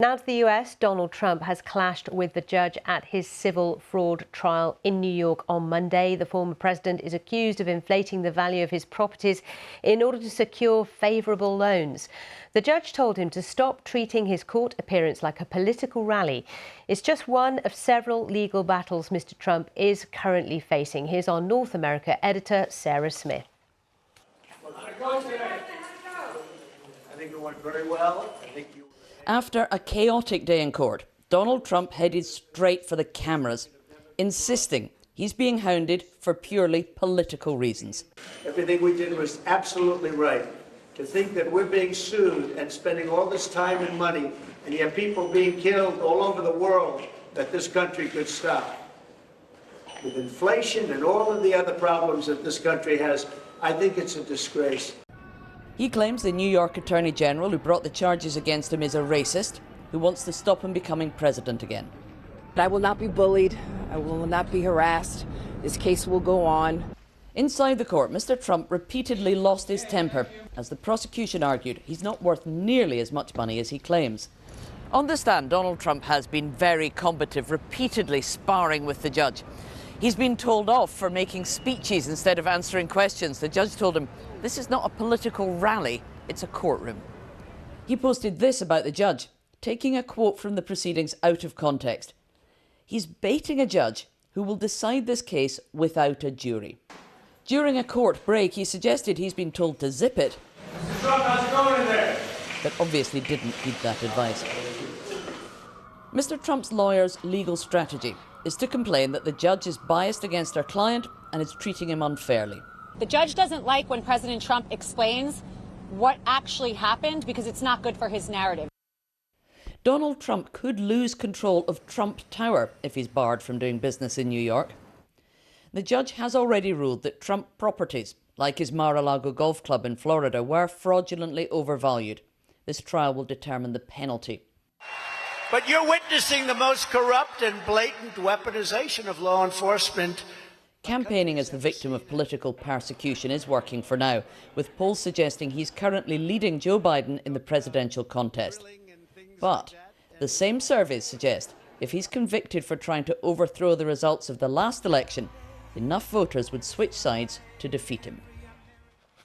Now to the US, Donald Trump has clashed with the judge at his civil fraud trial in New York on Monday. The former president is accused of inflating the value of his properties in order to secure favourable loans. The judge told him to stop treating his court appearance like a political rally. It's just one of several legal battles Mr. Trump is currently facing. Here's our North America editor, Sarah Smith. I think it went very well. After a chaotic day in court, Donald Trump headed straight for the cameras, insisting he's being hounded for purely political reasons. Everything we did was absolutely right. To think that we're being sued and spending all this time and money, and yet people being killed all over the world, that this country could stop. With inflation and all of the other problems that this country has, I think it's a disgrace. He claims the New York Attorney General who brought the charges against him is a racist who wants to stop him becoming president again. I will not be bullied. I will not be harassed. This case will go on. Inside the court, Mr. Trump repeatedly lost his temper as the prosecution argued he's not worth nearly as much money as he claims. On the stand, Donald Trump has been very combative, repeatedly sparring with the judge. He's been told off for making speeches instead of answering questions. The judge told him, "This is not a political rally, it's a courtroom." He posted this about the judge, taking a quote from the proceedings out of context. He's baiting a judge who will decide this case without a jury. During a court break, he suggested he's been told to zip it, Mr. Trump, how's it going in there? but obviously didn't heed that advice. Mr. Trump's lawyer's legal strategy is to complain that the judge is biased against our client and is treating him unfairly. The judge doesn't like when President Trump explains what actually happened because it's not good for his narrative. Donald Trump could lose control of Trump Tower if he's barred from doing business in New York. The judge has already ruled that Trump properties, like his Mar-a-Lago golf club in Florida, were fraudulently overvalued. This trial will determine the penalty. But you're witnessing the most corrupt and blatant weaponization of law enforcement. Campaigning as the victim of political persecution is working for now, with polls suggesting he's currently leading Joe Biden in the presidential contest. But the same surveys suggest if he's convicted for trying to overthrow the results of the last election, enough voters would switch sides to defeat him.